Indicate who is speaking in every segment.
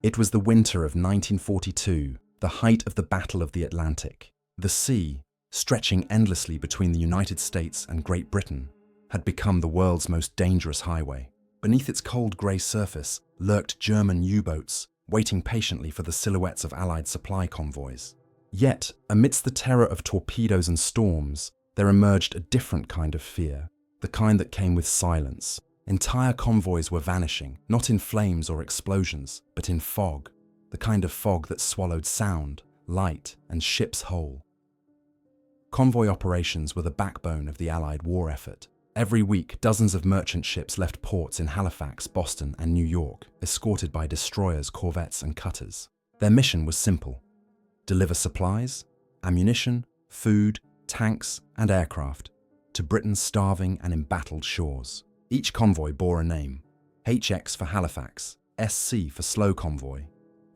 Speaker 1: It was the winter of 1942, the height of the Battle of the Atlantic. The sea, stretching endlessly between the United States and Great Britain, had become the world's most dangerous highway. Beneath its cold grey surface lurked German U-boats, waiting patiently for the silhouettes of Allied supply convoys. Yet, amidst the terror of torpedoes and storms, there emerged a different kind of fear, the kind that came with silence. Entire convoys were vanishing, not in flames or explosions, but in fog, the kind of fog that swallowed sound, light, and ships whole. Convoy operations were the backbone of the Allied war effort. Every week, dozens of merchant ships left ports in Halifax, Boston, and New York, escorted by destroyers, corvettes, and cutters. Their mission was simple: deliver supplies, ammunition, food, tanks, and aircraft to Britain's starving and embattled shores. Each convoy bore a name: HX for Halifax, SC for Slow Convoy,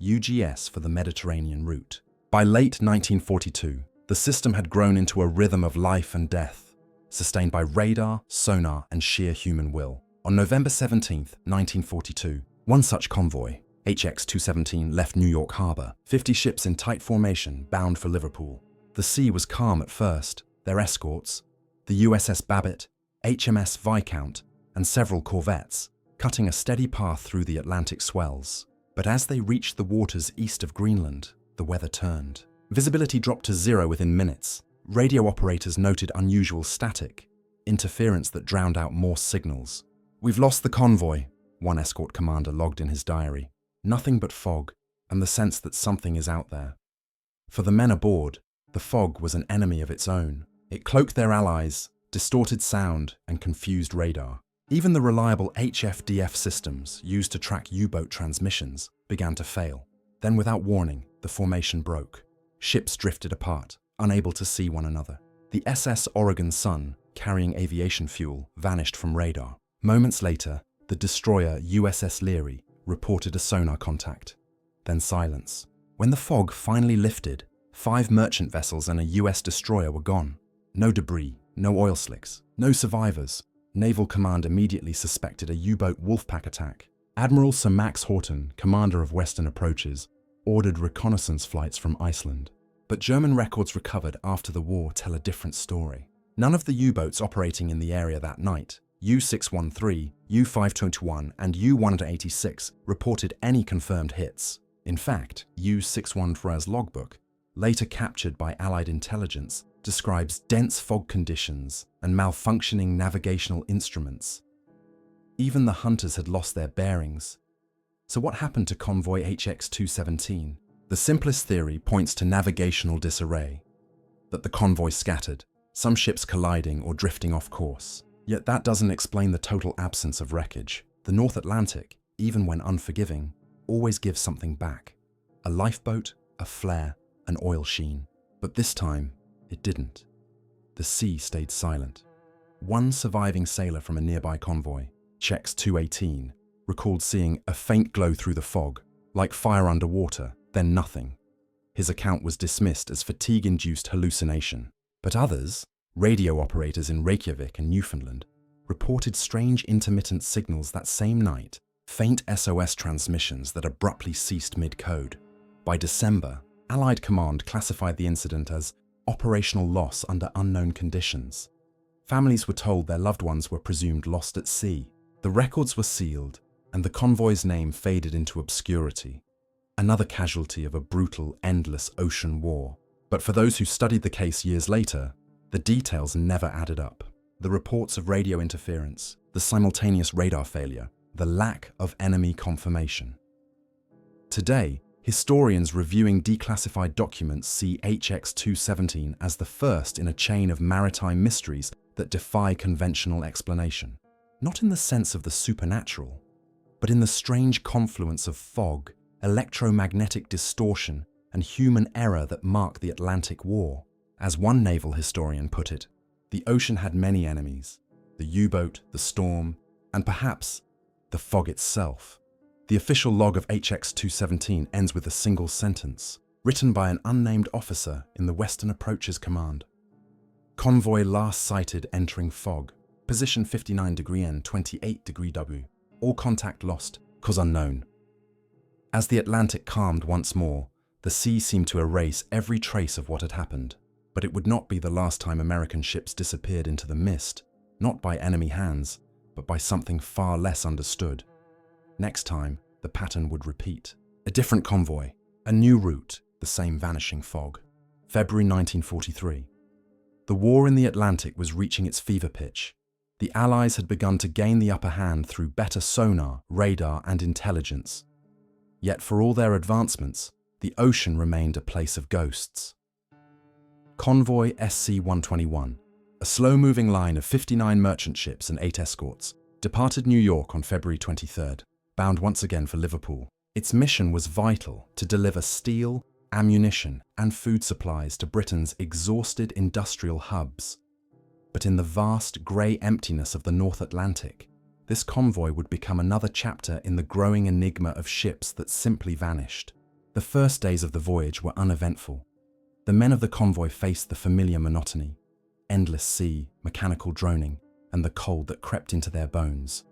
Speaker 1: UGS for the Mediterranean route. By late 1942, the system had grown into a rhythm of life and death, sustained by radar, sonar, and sheer human will. On November 17, 1942, one such convoy, HX-217, left New York Harbor, 50 ships in tight formation bound for Liverpool. The sea was calm at first. Their escorts, the USS Babbitt, HMS Viscount, and several corvettes, cutting a steady path through the Atlantic swells. But as they reached the waters east of Greenland, the weather turned. Visibility dropped to zero within minutes. Radio operators noted unusual static, interference that drowned out Morse signals. "We've lost the convoy," one escort commander logged in his diary. Nothing but fog, and the sense that something is out there. For the men aboard, the fog was an enemy of its own. It cloaked their allies, distorted sound, and confused radar. Even the reliable HFDF systems used to track U-boat transmissions began to fail. Then, without warning, the formation broke. Ships drifted apart, unable to see one another. The SS Oregon Sun, carrying aviation fuel, vanished from radar. Moments later, the destroyer USS Leary reported a sonar contact. Then silence. When the fog finally lifted, 5 merchant vessels and a US destroyer were gone. No debris, no oil slicks, no survivors. Naval Command immediately suspected a U-boat Wolfpack attack. Admiral Sir Max Horton, commander of Western Approaches, ordered reconnaissance flights from Iceland. But German records recovered after the war tell a different story. None of the U-boats operating in the area that night, U-613, U-521, and U-186, reported any confirmed hits. In fact, U-613's logbook, later captured by Allied intelligence, describes dense fog conditions and malfunctioning navigational instruments. Even the hunters had lost their bearings. So what happened to convoy HX-217? The simplest theory points to navigational disarray, that the convoy scattered, some ships colliding or drifting off course. Yet that doesn't explain the total absence of wreckage. The North Atlantic, even when unforgiving, always gives something back. A lifeboat, a flare, an oil sheen. But this time, it didn't. The sea stayed silent. One surviving sailor from a nearby convoy, HX-218, recalled seeing a faint glow through the fog, like fire underwater, then nothing. His account was dismissed as fatigue-induced hallucination. But others, radio operators in Reykjavik and Newfoundland, reported strange intermittent signals that same night, faint SOS transmissions that abruptly ceased mid-code. By December, Allied Command classified the incident as operational loss under unknown conditions. Families were told their loved ones were presumed lost at sea. The records were sealed, and the convoy's name faded into obscurity. Another casualty of a brutal, endless ocean war. But for those who studied the case years later, the details never added up. The reports of radio interference, the simultaneous radar failure, the lack of enemy confirmation. Today, historians reviewing declassified documents see HX-217 as the first in a chain of maritime mysteries that defy conventional explanation. Not in the sense of the supernatural, but in the strange confluence of fog, electromagnetic distortion, and human error that mark the Atlantic War. As one naval historian put it, the ocean had many enemies: the U-boat, the storm, and perhaps the fog itself. The official log of HX-217 ends with a single sentence, written by an unnamed officer in the Western Approaches Command. Convoy last sighted entering fog. Position 59° N, 28° W. All contact lost, cause unknown. As the Atlantic calmed once more, the sea seemed to erase every trace of what had happened. But it would not be the last time American ships disappeared into the mist, not by enemy hands, but by something far less understood. Next time, the pattern would repeat. A different convoy, a new route, the same vanishing fog. February 1943. The war in the Atlantic was reaching its fever pitch. The Allies had begun to gain the upper hand through better sonar, radar, and intelligence. Yet for all their advancements, the ocean remained a place of ghosts. Convoy SC-121, a slow-moving line of 59 merchant ships and 8 escorts, departed New York on February 23rd, bound once again for Liverpool. Its mission was vital to deliver steel, ammunition, and food supplies to Britain's exhausted industrial hubs. But in the vast grey emptiness of the North Atlantic, this convoy would become another chapter in the growing enigma of ships that simply vanished. The first days of the voyage were uneventful. The men of the convoy faced the familiar monotony, endless sea, mechanical droning, and the cold that crept into their bones.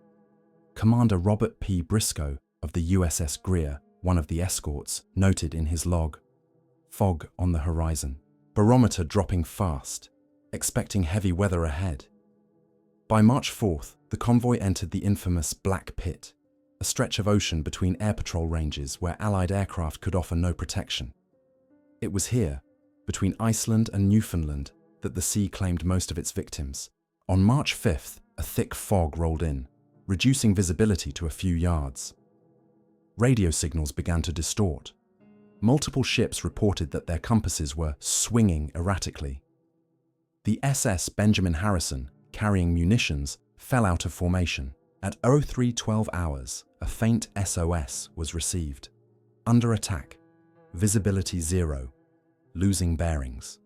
Speaker 1: Commander Robert P. Briscoe of the USS Greer, one of the escorts, noted in his log, "Fog on the horizon, barometer dropping fast, expecting heavy weather ahead." By March 4th, the convoy entered the infamous Black Pit, a stretch of ocean between air patrol ranges where Allied aircraft could offer no protection. It was here, between Iceland and Newfoundland, that the sea claimed most of its victims. On March 5th, a thick fog rolled in, reducing visibility to a few yards. Radio signals began to distort. Multiple ships reported that their compasses were swinging erratically. The SS Benjamin Harrison, carrying munitions, fell out of formation. At 03:12 hours, a faint SOS was received. Under attack, visibility 0, losing bearings.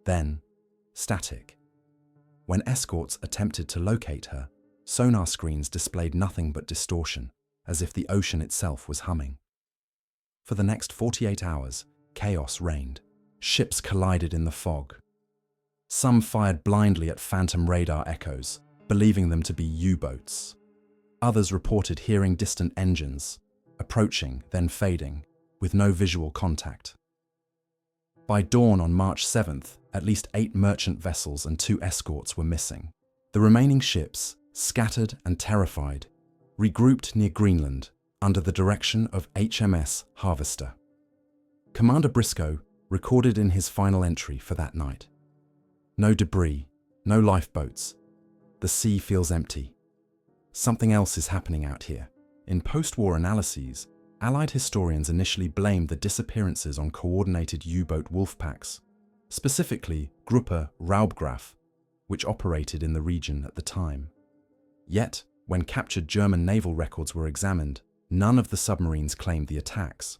Speaker 1: Then, static. When escorts attempted to locate her, sonar screens displayed nothing but distortion, as if the ocean itself was humming. For the next 48 hours, chaos reigned. Ships collided in the fog. Some fired blindly at phantom radar echoes, believing them to be U-boats. Others reported hearing distant engines, approaching, then fading, with no visual contact. By dawn on March 7th, at least 8 merchant vessels and 2 escorts were missing. The remaining ships, scattered and terrified, regrouped near Greenland under the direction of HMS Harvester. Commander Briscoe recorded in his final entry for that night, "No debris, no lifeboats. The sea feels empty. Something else is happening out here." In post-war analyses, Allied historians initially blamed the disappearances on coordinated U-boat wolf packs, specifically Gruppe Raubgraf, which operated in the region at the time. Yet, when captured German naval records were examined, none of the submarines claimed the attacks.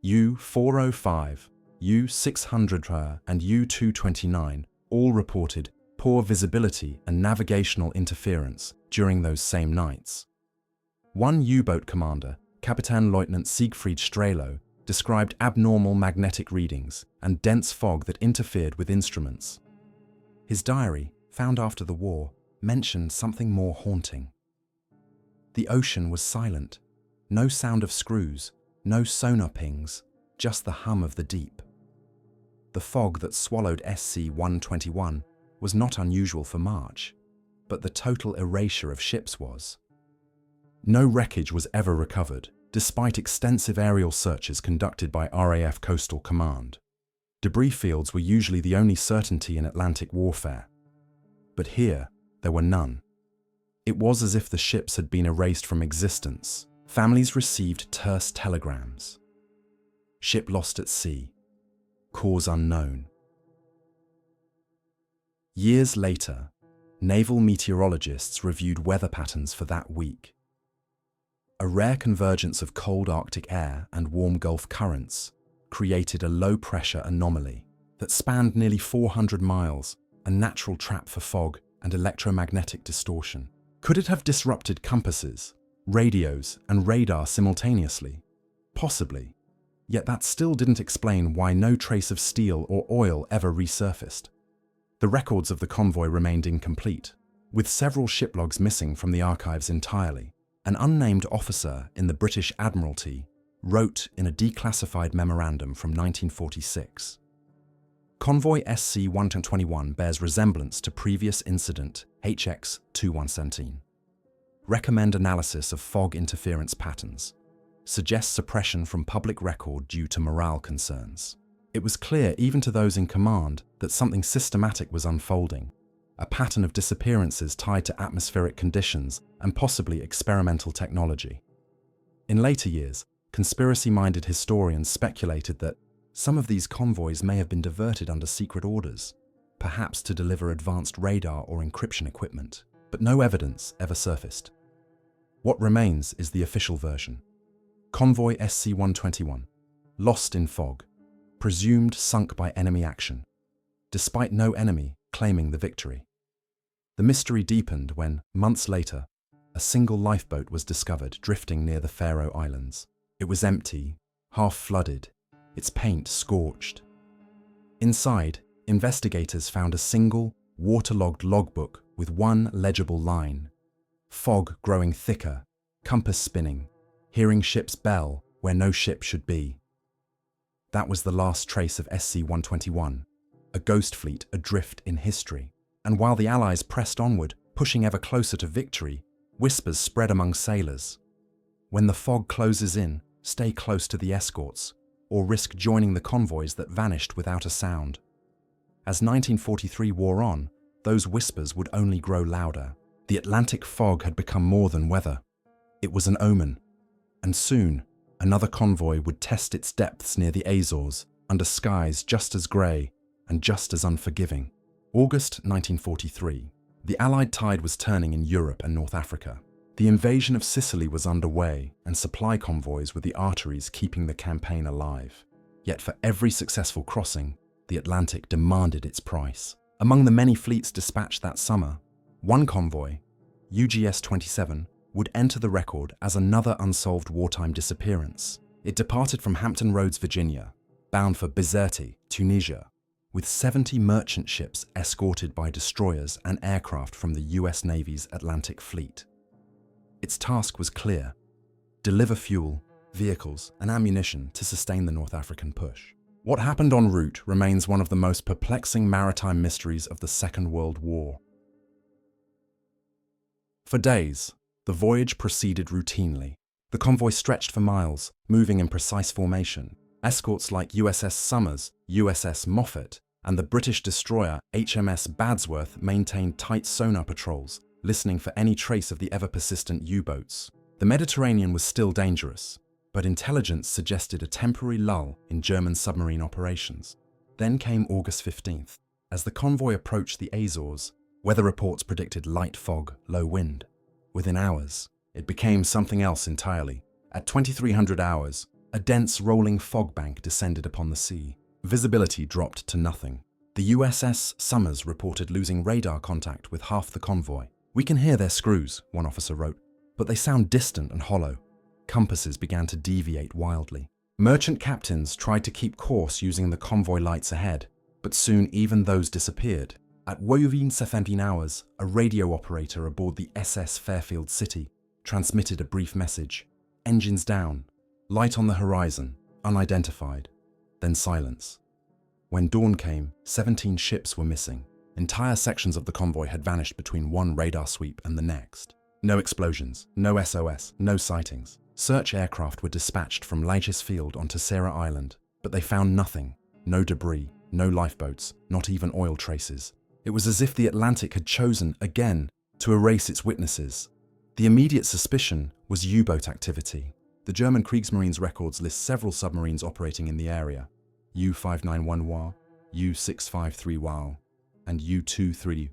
Speaker 1: U-405, U-600 and U-229 all reported poor visibility and navigational interference during those same nights. One U-boat commander, Captain Lieutenant Siegfried Strelo, described abnormal magnetic readings and dense fog that interfered with instruments. His diary, found after the war, mentioned something more haunting. The ocean was silent. No sound of screws, no sonar pings, just the hum of the deep. The fog that swallowed SC-121 was not unusual for March, but the total erasure of ships was. No wreckage was ever recovered, despite extensive aerial searches conducted by RAF Coastal Command. Debris fields were usually the only certainty in Atlantic warfare. But here, there were none. It was as if the ships had been erased from existence. Families received terse telegrams. Ship lost at sea. Cause unknown. Years later, naval meteorologists reviewed weather patterns for that week. A rare convergence of cold Arctic air and warm Gulf currents created a low-pressure anomaly that spanned nearly 400 miles, a natural trap for fog and electromagnetic distortion. Could it have disrupted compasses, radios, and radar simultaneously? Possibly. Yet that still didn't explain why no trace of steel or oil ever resurfaced. The records of the convoy remained incomplete, with several shiplogs missing from the archives entirely. An unnamed officer in the British Admiralty wrote in a declassified memorandum from 1946. Convoy SC-121 bears resemblance to previous incident HX-2117. Recommend analysis of fog interference patterns. Suggests suppression from public record due to morale concerns. It was clear even to those in command that something systematic was unfolding, a pattern of disappearances tied to atmospheric conditions and possibly experimental technology. In later years, conspiracy-minded historians speculated that some of these convoys may have been diverted under secret orders, perhaps to deliver advanced radar or encryption equipment, but no evidence ever surfaced. What remains is the official version. Convoy SC-121, lost in fog, presumed sunk by enemy action, despite no enemy claiming the victory. The mystery deepened when, months later, a single lifeboat was discovered drifting near the Faroe Islands. It was empty, half flooded, its paint scorched. Inside, investigators found a single, waterlogged logbook with one legible line. Fog growing thicker, compass spinning, hearing ship's bell where no ship should be. That was the last trace of SC-121, a ghost fleet adrift in history. And while the Allies pressed onward, pushing ever closer to victory, whispers spread among sailors. When the fog closes in, stay close to the escorts, or risk joining the convoys that vanished without a sound. As 1943 wore on, those whispers would only grow louder. The Atlantic fog had become more than weather. It was an omen. And soon, another convoy would test its depths near the Azores, under skies just as grey and just as unforgiving. August 1943. The Allied tide was turning in Europe and North Africa. The invasion of Sicily was underway, and supply convoys were the arteries keeping the campaign alive. Yet for every successful crossing, the Atlantic demanded its price. Among the many fleets dispatched that summer, one convoy, UGS-27, would enter the record as another unsolved wartime disappearance. It departed from Hampton Roads, Virginia, bound for Bizerte, Tunisia, with 70 merchant ships escorted by destroyers and aircraft from the US Navy's Atlantic Fleet. Its task was clear: deliver fuel, vehicles, and ammunition to sustain the North African push. What happened en route remains one of the most perplexing maritime mysteries of the Second World War. For days, the voyage proceeded routinely. The convoy stretched for miles, moving in precise formation. Escorts like USS Somers, USS Moffat, and the British destroyer HMS Badsworth maintained tight sonar patrols, listening for any trace of the ever-persistent U-boats. The Mediterranean was still dangerous, but intelligence suggested a temporary lull in German submarine operations. Then came August 15th. As the convoy approached the Azores, weather reports predicted light fog, low wind. Within hours, it became something else entirely. At 2300 hours, a dense rolling fog bank descended upon the sea. Visibility dropped to nothing. The USS Somers reported losing radar contact with half the convoy. "We can hear their screws," one officer wrote, "but they sound distant and hollow." Compasses began to deviate wildly. Merchant captains tried to keep course using the convoy lights ahead, but soon even those disappeared. At WWII 17 hours, a radio operator aboard the SS Fairfield City transmitted a brief message. Engines down, light on the horizon, unidentified, then silence. When dawn came, 17 ships were missing. Entire sections of the convoy had vanished between one radar sweep and the next. No explosions, no SOS, no sightings. Search aircraft were dispatched from Leigis Field onto Sarah Island, but they found nothing. No debris, no lifeboats, not even oil traces. It was as if the Atlantic had chosen, again, to erase its witnesses. The immediate suspicion was U-boat activity. The German Kriegsmarine's records list several submarines operating in the area: U-591WA, U-653WA, and U-23,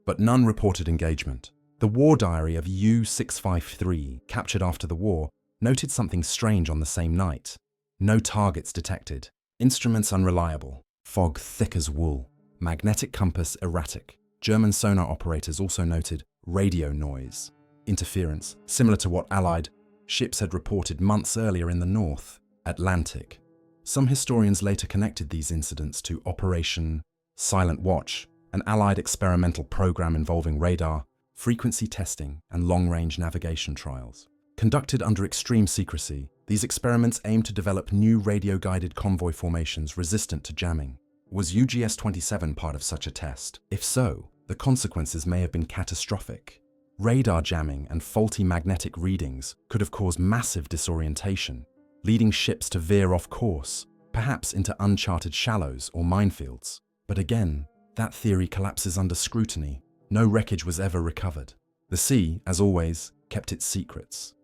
Speaker 1: but none reported engagement. The war diary of U-653, captured after the war, noted something strange on the same night. No targets detected, instruments unreliable, fog thick as wool, magnetic compass erratic. German sonar operators also noted radio noise, interference, similar to what Allied ships had reported months earlier in the North Atlantic. Some historians later connected these incidents to Operation Silent Watch, an Allied experimental program involving radar, frequency testing, and long-range navigation trials. Conducted under extreme secrecy, these experiments aimed to develop new radio-guided convoy formations resistant to jamming. Was UGS-27 part of such a test? If so, the consequences may have been catastrophic. Radar jamming and faulty magnetic readings could have caused massive disorientation, leading ships to veer off course, perhaps into uncharted shallows or minefields. But again, that theory collapses under scrutiny. No wreckage was ever recovered. The sea, as always, kept its secrets.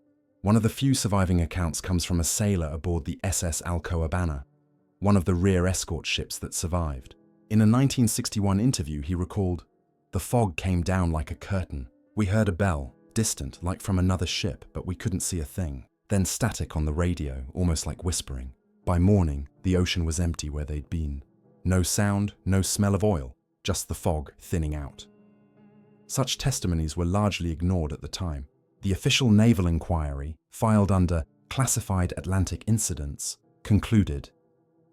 Speaker 1: One of the few surviving accounts comes from a sailor aboard the SS Alcoabana, one of the rear escort ships that survived. In a 1961 interview, he recalled, "The fog came down like a curtain. We heard a bell, distant, like from another ship, but we couldn't see a thing. Then static on the radio, almost like whispering. By morning, the ocean was empty where they'd been. No sound, no smell of oil, just the fog thinning out." Such testimonies were largely ignored at the time. The official naval inquiry, filed under Classified Atlantic Incidents, concluded,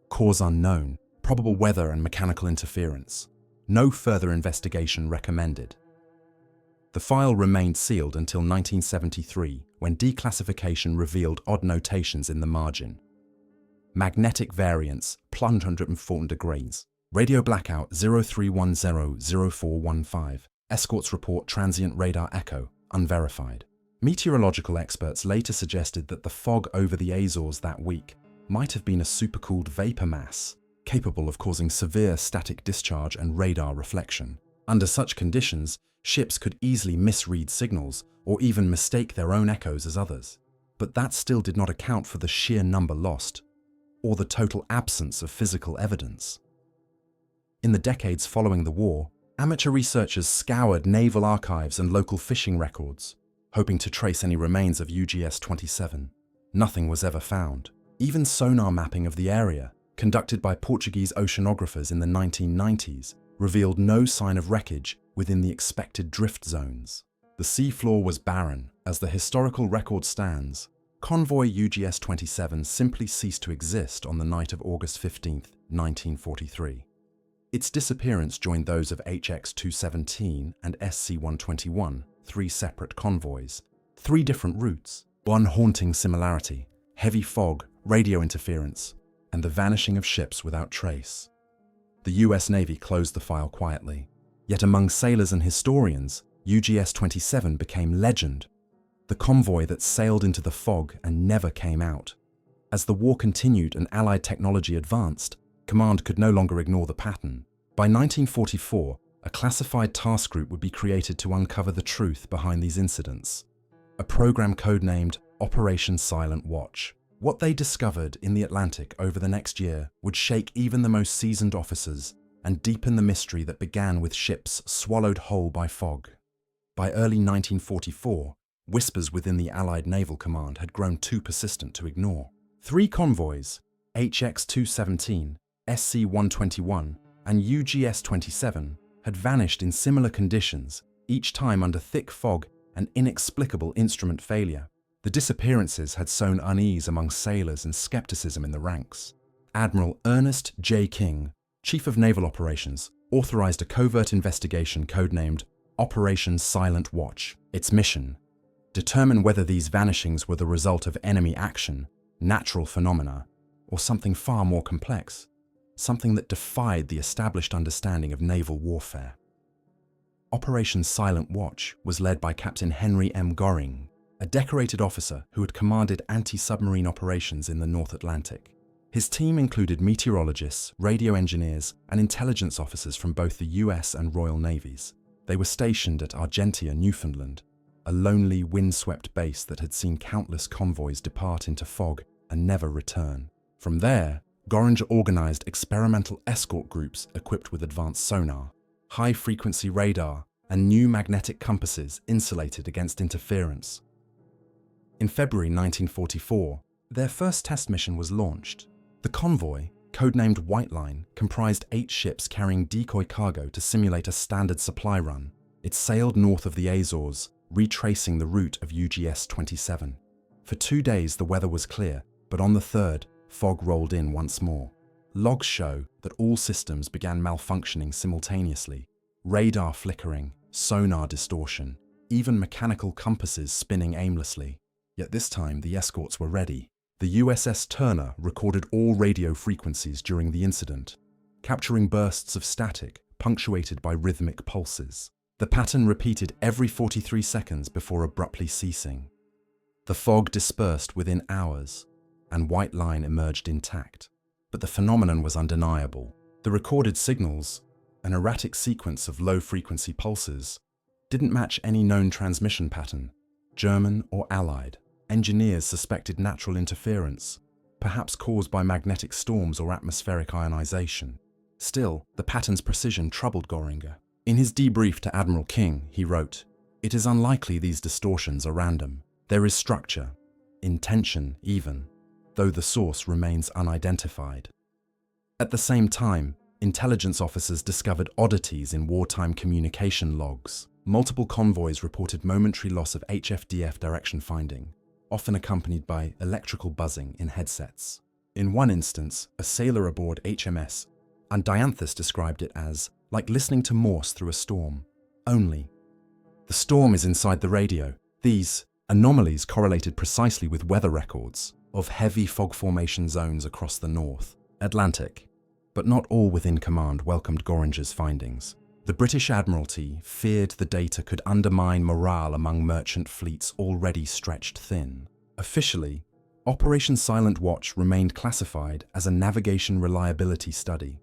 Speaker 1: "Cause unknown, probable weather and mechanical interference. No further investigation recommended." The file remained sealed until 1973, when declassification revealed odd notations in the margin. Magnetic variance, +140 degrees. Radio blackout 0310-0415. Escorts report transient radar echo, unverified. Meteorological experts later suggested that the fog over the Azores that week might have been a supercooled vapor mass, capable of causing severe static discharge and radar reflection. Under such conditions, ships could easily misread signals or even mistake their own echoes as others. But that still did not account for the sheer number lost, or the total absence of physical evidence. In the decades following the war, amateur researchers scoured naval archives and local fishing records, hoping to trace any remains of UGS-27. Nothing was ever found. Even sonar mapping of the area, conducted by Portuguese oceanographers in the 1990s, revealed no sign of wreckage within the expected drift zones. The seafloor was barren. As the historical record stands, convoy UGS-27 simply ceased to exist on the night of August 15, 1943. Its disappearance joined those of HX-217 and SC-121, three separate convoys, three different routes, one haunting similarity: heavy fog, radio interference, and the vanishing of ships without trace. The US Navy closed the file quietly. Yet among sailors and historians, UGS-27 became legend, the convoy that sailed into the fog and never came out. As the war continued and Allied technology advanced, command could no longer ignore the pattern. By 1944, a classified task group would be created to uncover the truth behind these incidents, a program codenamed Operation Silent Watch. What they discovered in the Atlantic over the next year would shake even the most seasoned officers and deepen the mystery that began with ships swallowed whole by fog. By early 1944, whispers within the Allied Naval Command had grown too persistent to ignore. Three convoys, HX-217, SC-121, and UGS-27, had vanished in similar conditions, each time under thick fog and inexplicable instrument failure. The disappearances had sown unease among sailors and skepticism in the ranks. Admiral Ernest J. King, Chief of Naval Operations, authorized a covert investigation codenamed Operation Silent Watch. Its mission: determine whether these vanishings were the result of enemy action, natural phenomena, or something far more complex, something that defied the established understanding of naval warfare. Operation Silent Watch was led by Captain Henry M. Goring, a decorated officer who had commanded anti-submarine operations in the North Atlantic. His team included meteorologists, radio engineers, and intelligence officers from both the US and Royal Navies. They were stationed at Argentia, Newfoundland, a lonely, windswept base that had seen countless convoys depart into fog and never return. From there, Goring organized experimental escort groups equipped with advanced sonar, high-frequency radar, and new magnetic compasses insulated against interference. In February 1944, their first test mission was launched. The convoy, codenamed White Line, comprised 8 ships carrying decoy cargo to simulate a standard supply run. It sailed north of the Azores, retracing the route of UGS-27. For 2 days the weather was clear, but on the third, fog rolled in once more. Logs show that all systems began malfunctioning simultaneously: radar flickering, sonar distortion, even mechanical compasses spinning aimlessly. Yet this time the escorts were ready. The USS Turner recorded all radio frequencies during the incident, capturing bursts of static punctuated by rhythmic pulses. The pattern repeated every 43 seconds before abruptly ceasing. The fog dispersed within hours, and White Line emerged intact. But the phenomenon was undeniable. The recorded signals, an erratic sequence of low-frequency pulses, didn't match any known transmission pattern, German or Allied. Engineers suspected natural interference, perhaps caused by magnetic storms or atmospheric ionization. Still, the pattern's precision troubled Göringer. In his debrief to Admiral King, he wrote, "It is unlikely these distortions are random. There is structure, intention even, though the source remains unidentified." At the same time, intelligence officers discovered oddities in wartime communication logs. Multiple convoys reported momentary loss of HFDF direction finding, often accompanied by electrical buzzing in headsets. In one instance, a sailor aboard HMS, and Dianthus described it as like listening to Morse through a storm. Only, the storm is inside the radio. These anomalies correlated precisely with weather records of heavy fog formation zones across the North Atlantic. But not all within command welcomed Göringer's findings. The British Admiralty feared the data could undermine morale among merchant fleets already stretched thin. Officially, Operation Silent Watch remained classified as a navigation reliability study.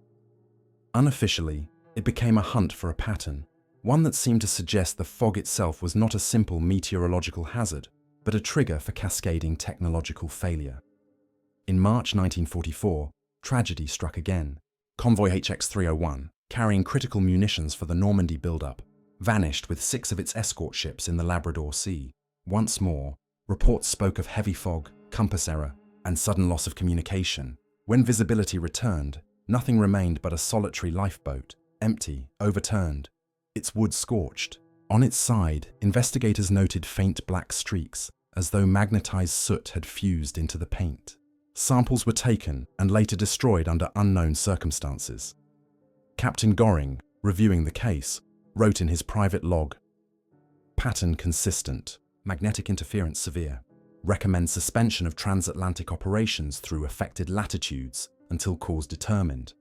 Speaker 1: Unofficially, it became a hunt for a pattern, one that seemed to suggest the fog itself was not a simple meteorological hazard, but a trigger for cascading technological failure. In March 1944, tragedy struck again. Convoy HX-301, carrying critical munitions for the Normandy buildup, vanished with 6 of its escort ships in the Labrador Sea. Once more, reports spoke of heavy fog, compass error, and sudden loss of communication. When visibility returned, nothing remained but a solitary lifeboat, empty, overturned, its wood scorched. On its side, investigators noted faint black streaks, as though magnetized soot had fused into the paint. Samples were taken and later destroyed under unknown circumstances. Captain Göring, reviewing the case, wrote in his private log, "Pattern consistent, magnetic interference severe. Recommend suspension of transatlantic operations through affected latitudes until cause determined."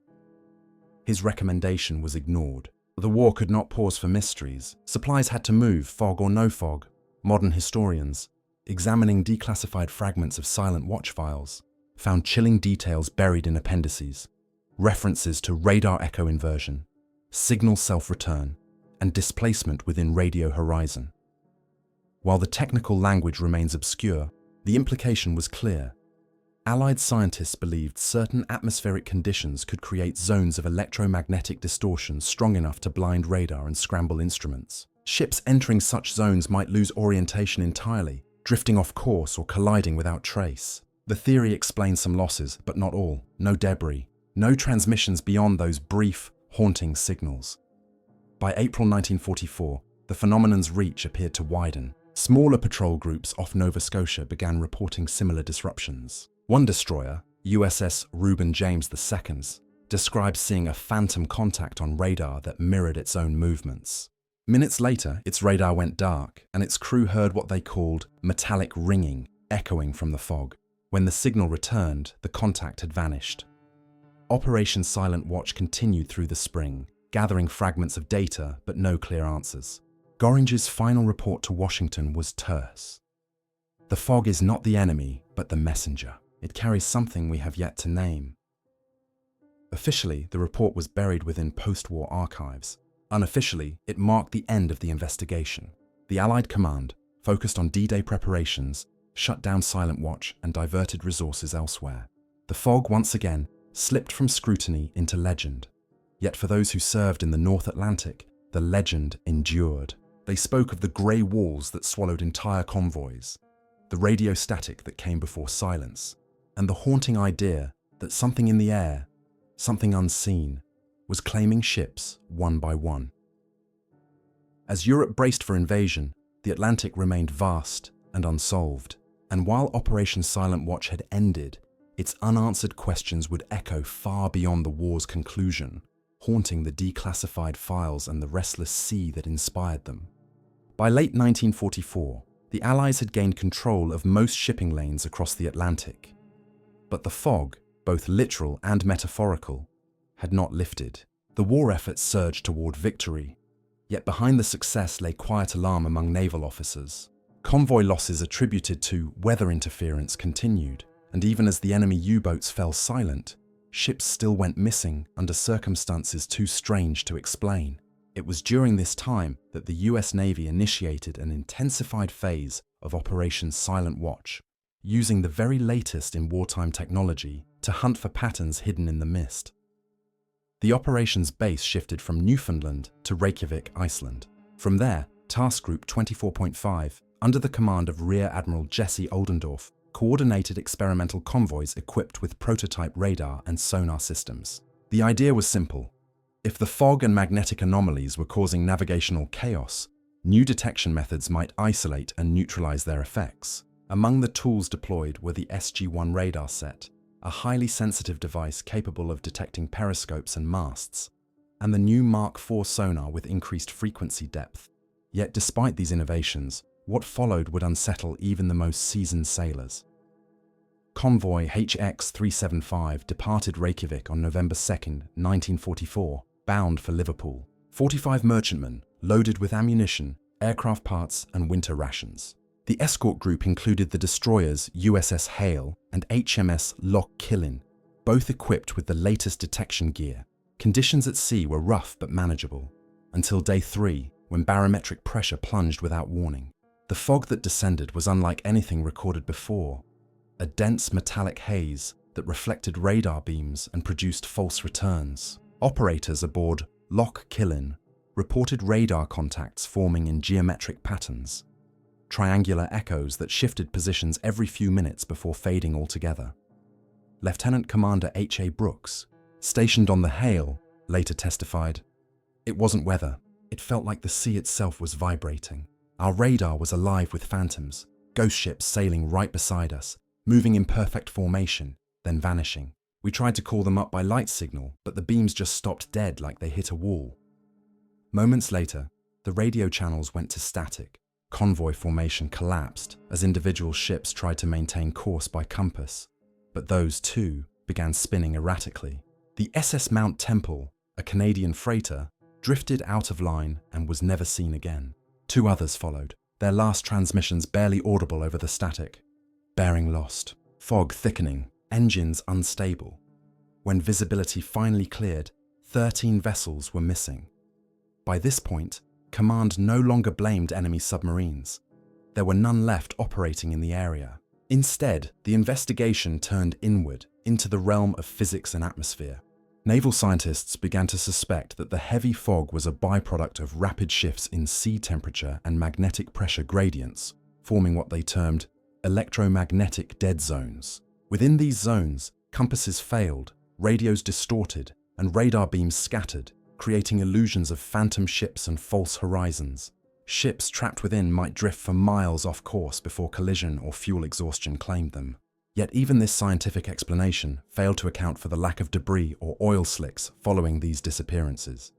Speaker 1: His recommendation was ignored. The war could not pause for mysteries. Supplies had to move, fog or no fog. Modern historians, examining declassified fragments of Silent Watch files, found chilling details buried in appendices, references to radar echo inversion, signal self-return, and displacement within radio horizon. While the technical language remains obscure, the implication was clear. Allied scientists believed certain atmospheric conditions could create zones of electromagnetic distortion strong enough to blind radar and scramble instruments. Ships entering such zones might lose orientation entirely, drifting off course or colliding without trace. The theory explains some losses, but not all. No debris, no transmissions beyond those brief, haunting signals. By April 1944, the phenomenon's reach appeared to widen. Smaller patrol groups off Nova Scotia began reporting similar disruptions. One destroyer, USS Reuben James II, described seeing a phantom contact on radar that mirrored its own movements. Minutes later, its radar went dark, and its crew heard what they called metallic ringing, echoing from the fog. When the signal returned, the contact had vanished. Operation Silent Watch continued through the spring, gathering fragments of data but no clear answers. Göringer's final report to Washington was terse. "The fog is not the enemy, but the messenger. It carries something we have yet to name." Officially, the report was buried within post-war archives. Unofficially, it marked the end of the investigation. The Allied command, focused on D-Day preparations, shut down Silent Watch and diverted resources elsewhere. The fog once again slipped from scrutiny into legend. Yet for those who served in the North Atlantic, the legend endured. They spoke of the grey walls that swallowed entire convoys, the radio static that came before silence, and the haunting idea that something in the air, something unseen, was claiming ships one by one. As Europe braced for invasion, the Atlantic remained vast and unsolved, and while Operation Silent Watch had ended, its unanswered questions would echo far beyond the war's conclusion, haunting the declassified files and the restless sea that inspired them. By late 1944, The Allies had gained control of most shipping lanes across the Atlantic. But the fog, both literal and metaphorical, had not lifted. The war effort surged toward victory, yet behind the success lay quiet alarm among naval officers. Convoy losses attributed to weather interference continued, and even as the enemy U-boats fell silent, ships still went missing under circumstances too strange to explain. It was during this time that the US Navy initiated an intensified phase of Operation Silent Watch, using the very latest in wartime technology to hunt for patterns hidden in the mist. The operations base shifted from Newfoundland to Reykjavik, Iceland. From there, Task Group 24.5, under the command of Rear Admiral Jesse Oldendorf, coordinated experimental convoys equipped with prototype radar and sonar systems. The idea was simple. If the fog and magnetic anomalies were causing navigational chaos, new detection methods might isolate and neutralize their effects. Among the tools deployed were the SG-1 radar set, a highly sensitive device capable of detecting periscopes and masts, and the new Mark IV sonar with increased frequency depth. Yet despite these innovations, what followed would unsettle even the most seasoned sailors. Convoy HX-375 departed Reykjavik on November 2, 1944, bound for Liverpool. 45 merchantmen, loaded with ammunition, aircraft parts, and winter rations. The escort group included the destroyers USS Hale and HMS Loch Killen, both equipped with the latest detection gear. Conditions at sea were rough but manageable, until day 3, when barometric pressure plunged without warning. The fog that descended was unlike anything recorded before, a dense metallic haze that reflected radar beams and produced false returns. Operators aboard Loch Killen reported radar contacts forming in geometric patterns, triangular echoes that shifted positions every few minutes before fading altogether. Lieutenant Commander H.A. Brooks, stationed on the Hale, later testified, "It wasn't weather. It felt like the sea itself was vibrating. Our radar was alive with phantoms, ghost ships sailing right beside us, moving in perfect formation, then vanishing. We tried to call them up by light signal, but the beams just stopped dead like they hit a wall." Moments later, the radio channels went to static. Convoy formation collapsed as individual ships tried to maintain course by compass, but those too began spinning erratically. The SS Mount Temple, a Canadian freighter, drifted out of line and was never seen again. 2 others followed, their last transmissions barely audible over the static. Bearing lost, fog thickening, engines unstable. When visibility finally cleared, 13 vessels were missing. By this point, command no longer blamed enemy submarines. There were none left operating in the area. Instead, the investigation turned inward, into the realm of physics and atmosphere. Naval scientists began to suspect that the heavy fog was a byproduct of rapid shifts in sea temperature and magnetic pressure gradients, forming what they termed electromagnetic dead zones. Within these zones, compasses failed, radios distorted, and radar beams scattered, creating illusions of phantom ships and false horizons. Ships trapped within might drift for miles off course before collision or fuel exhaustion claimed them. Yet even this scientific explanation failed to account for the lack of debris or oil slicks following these disappearances.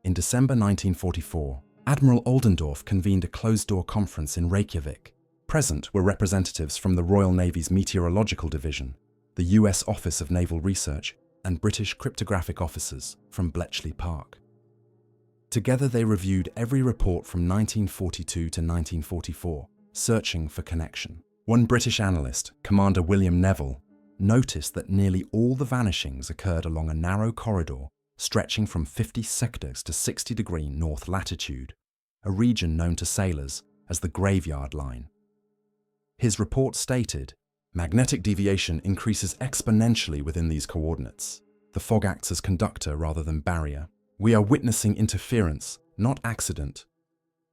Speaker 1: In December 1944, Admiral Oldendorf convened a closed-door conference in Reykjavik. Present were representatives from the Royal Navy's Meteorological Division, the US Office of Naval Research, and British cryptographic officers from Bletchley Park. Together they reviewed every report from 1942 to 1944, searching for connection. One British analyst, Commander William Neville, noticed that nearly all the vanishings occurred along a narrow corridor stretching from 50 sectors to 60-degree north latitude, a region known to sailors as the graveyard line. His report stated, "Magnetic deviation increases exponentially within these coordinates. The fog acts as conductor rather than barrier. We are witnessing interference, not accident."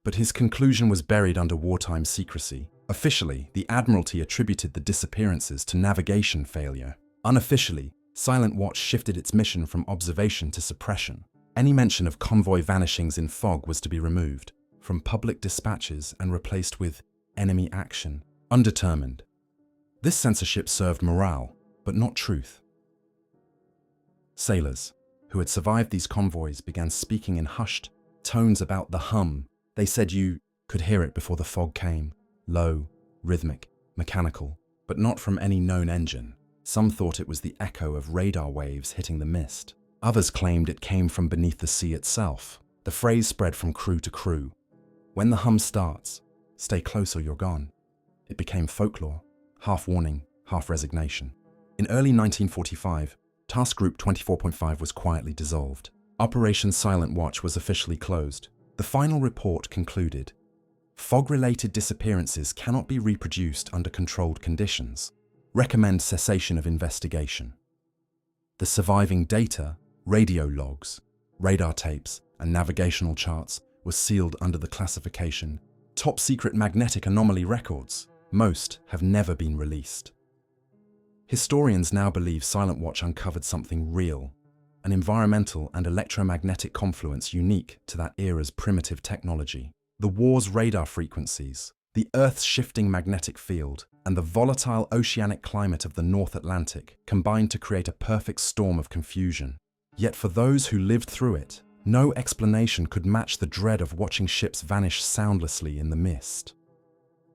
Speaker 1: But his conclusion was buried under wartime secrecy. Officially, the Admiralty attributed the disappearances to navigation failure. Unofficially, Silent Watch shifted its mission from observation to suppression. Any mention of convoy vanishings in fog was to be removed from public dispatches and replaced with enemy action, undetermined. This censorship served morale, but not truth. Sailors, who had survived these convoys, began speaking in hushed tones about the hum. They said you could hear it before the fog came. low, rhythmic, mechanical, but not from any known engine. Some thought it was the echo of radar waves hitting the mist. Others claimed it came from beneath the sea itself. The phrase spread from crew to crew. When the hum starts, stay close or you're gone. It became folklore, half warning, half resignation. In early 1945, Task Group 24.5 was quietly dissolved. Operation Silent Watch was officially closed. The final report concluded, fog-related disappearances cannot be reproduced under controlled conditions. Recommend cessation of investigation. The surviving data, radio logs, radar tapes, and navigational charts were sealed under the classification Top Secret Magnetic Anomaly Records. Most have never been released. Historians now believe Silent Watch uncovered something real, an environmental and electromagnetic confluence unique to that era's primitive technology. The war's radar frequencies, the Earth's shifting magnetic field, and the volatile oceanic climate of the North Atlantic combined to create a perfect storm of confusion. Yet for those who lived through it, no explanation could match the dread of watching ships vanish soundlessly in the mist.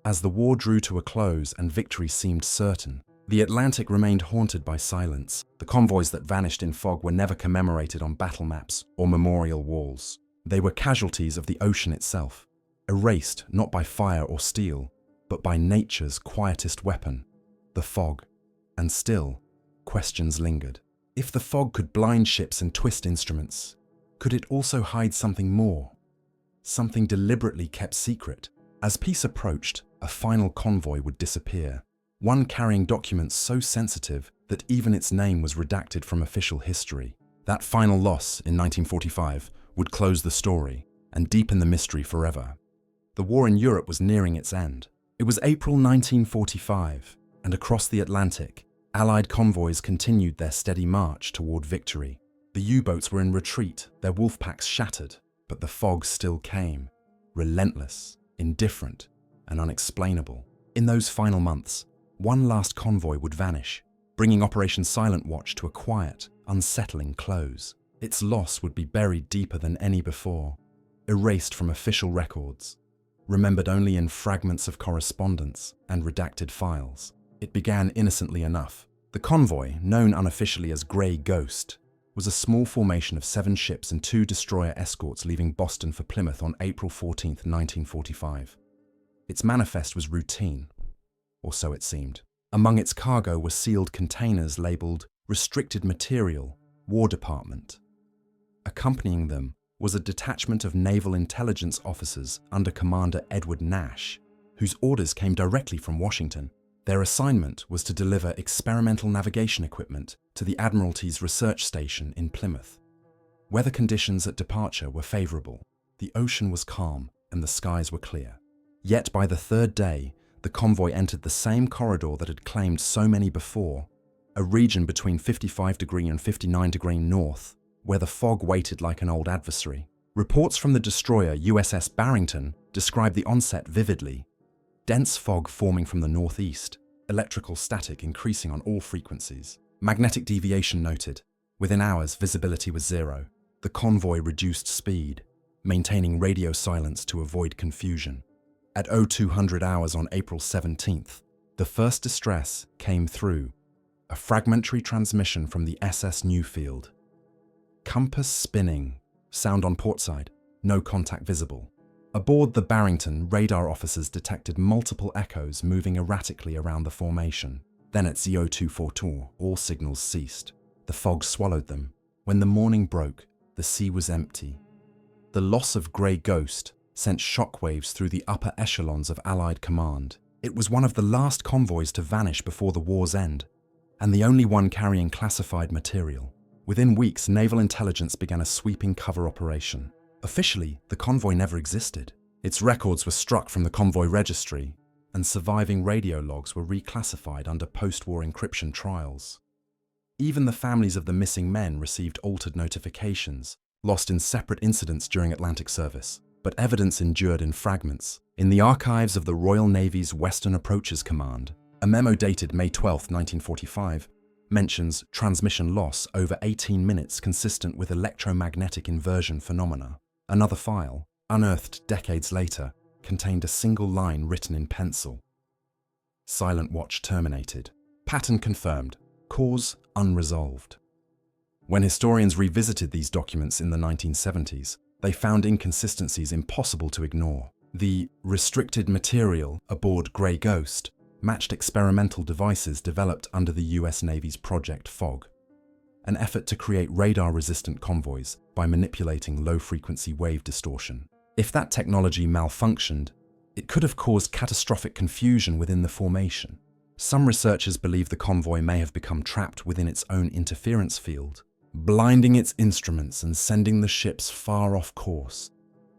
Speaker 1: As the war drew to a close and victory seemed certain, the Atlantic remained haunted by silence. The convoys that vanished in fog were never commemorated on battle maps or memorial walls. They were casualties of the ocean itself, erased not by fire or steel, but by nature's quietest weapon, the fog. And still, questions lingered. If the fog could blind ships and twist instruments, could it also hide something more? Something deliberately kept secret? As peace approached, a final convoy would disappear, one carrying documents so sensitive that even its name was redacted from official history. That final loss in 1945 would close the story and deepen the mystery forever. The war in Europe was nearing its end. It was April 1945, and across the Atlantic, Allied convoys continued their steady march toward victory. The U-boats were in retreat, their wolf packs shattered, but the fog still came, relentless, indifferent, and unexplainable. In those final months, one last convoy would vanish, bringing Operation Silent Watch to a quiet, unsettling close. Its loss would be buried deeper than any before, erased from official records, remembered only in fragments of correspondence and redacted files. It began innocently enough. The convoy, known unofficially as Grey Ghost, was a small formation of 7 ships and 2 destroyer escorts leaving Boston for Plymouth on April 14, 1945. Its manifest was routine, or so it seemed. Among its cargo were sealed containers labeled Restricted Material, War Department. Accompanying them was a detachment of naval intelligence officers under Commander Edward Nash, whose orders came directly from Washington. Their assignment was to deliver experimental navigation equipment to the Admiralty's research station in Plymouth. Weather conditions at departure were favorable. The ocean was calm and the skies were clear. Yet by the 3rd day, the convoy entered the same corridor that had claimed so many before, a region between 55° and 59° north, where the fog waited like an old adversary. Reports from the destroyer USS Barrington describe the onset vividly. Dense fog forming from the northeast, electrical static increasing on all frequencies. Magnetic deviation noted. Within hours, visibility was 0. The convoy reduced speed, maintaining radio silence to avoid confusion. At 0200 hours on April 17th, the first distress came through, a fragmentary transmission from the SS Newfield. Compass spinning, sound on portside, no contact visible. Aboard the Barrington, radar officers detected multiple echoes moving erratically around the formation. Then at 0242, all signals ceased. The fog swallowed them. When the morning broke, the sea was empty. The loss of Grey Ghost sent shockwaves through the upper echelons of Allied command. It was one of the last convoys to vanish before the war's end, and the only one carrying classified material. Within weeks, naval intelligence began a sweeping cover operation. Officially, the convoy never existed. Its records were struck from the convoy registry, and surviving radio logs were reclassified under post-war encryption trials. Even the families of the missing men received altered notifications, lost in separate incidents during Atlantic service, but evidence endured in fragments. In the archives of the Royal Navy's Western Approaches Command, a memo dated May 12, 1945, mentions transmission loss over 18 minutes consistent with electromagnetic inversion phenomena. Another file, unearthed decades later, contained a single line written in pencil. Silent watch terminated. Pattern confirmed. Cause unresolved. When historians revisited these documents in the 1970s, they found inconsistencies impossible to ignore. The restricted material aboard Grey Ghost matched experimental devices developed under the US Navy's Project Fog, an effort to create radar-resistant convoys by manipulating low-frequency wave distortion. If that technology malfunctioned, it could have caused catastrophic confusion within the formation. Some researchers believe the convoy may have become trapped within its own interference field, blinding its instruments and sending the ships far off course,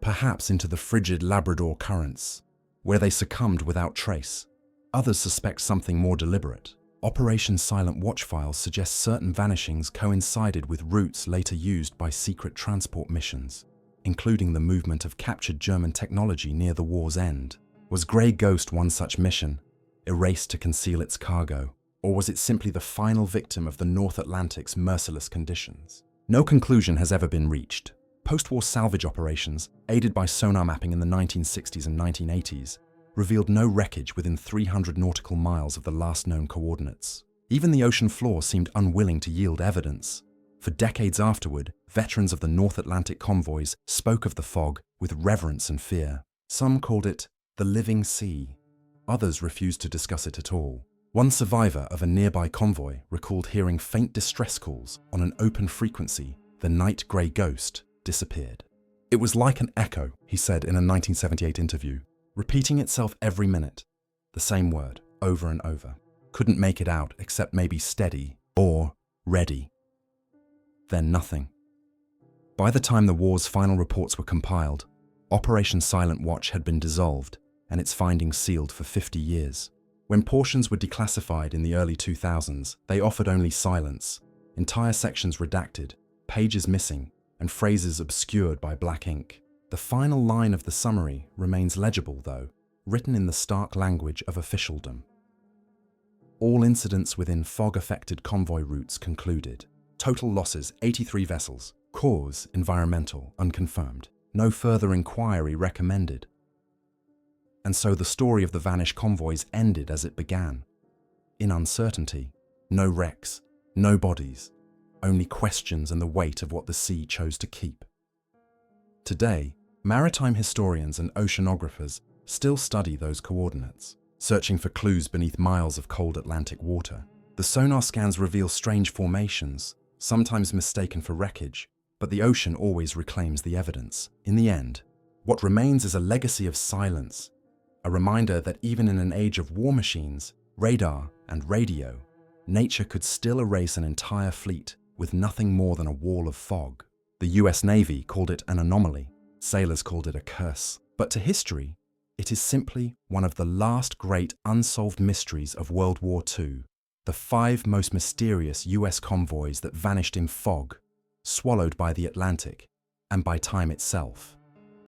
Speaker 1: perhaps into the frigid Labrador currents, where they succumbed without trace. Others suspect something more deliberate. Operation Silent Watch files suggest certain vanishings coincided with routes later used by secret transport missions, including the movement of captured German technology near the war's end. Was Grey Ghost one such mission, erased to conceal its cargo, or was it simply the final victim of the North Atlantic's merciless conditions? No conclusion has ever been reached. Post-war salvage operations, aided by sonar mapping in the 1960s and 1980s, revealed no wreckage within 300 nautical miles of the last known coordinates. Even the ocean floor seemed unwilling to yield evidence. For decades afterward, veterans of the North Atlantic convoys spoke of the fog with reverence and fear. Some called it the living sea. Others refused to discuss it at all. One survivor of a nearby convoy recalled hearing faint distress calls on an open frequency the night Grey Ghost disappeared. It was like an echo, he said in a 1978 interview, repeating itself every minute, the same word, over and over. Couldn't make it out except maybe steady or ready. Then nothing. By the time the war's final reports were compiled, Operation Silent Watch had been dissolved and its findings sealed for 50 years. When portions were declassified in the early 2000s, they offered only silence, entire sections redacted, pages missing, and phrases obscured by black ink. The final line of the summary remains legible, though, written in the stark language of officialdom. All incidents within fog-affected convoy routes concluded. Total losses, 83 vessels. Cause, environmental, unconfirmed. No further inquiry recommended. And so the story of the vanished convoys ended as it began. In uncertainty, no wrecks, no bodies, only questions and the weight of what the sea chose to keep. Today, maritime historians and oceanographers still study those coordinates, searching for clues beneath miles of cold Atlantic water. The sonar scans reveal strange formations, sometimes mistaken for wreckage, but the ocean always reclaims the evidence. In the end, what remains is a legacy of silence, a reminder that even in an age of war machines, radar, and radio, nature could still erase an entire fleet with nothing more than a wall of fog. The US Navy called it an anomaly, sailors called it a curse, but to history, it is simply one of the last great unsolved mysteries of World War II, the 5 most mysterious US convoys that vanished in fog, swallowed by the Atlantic and by time itself.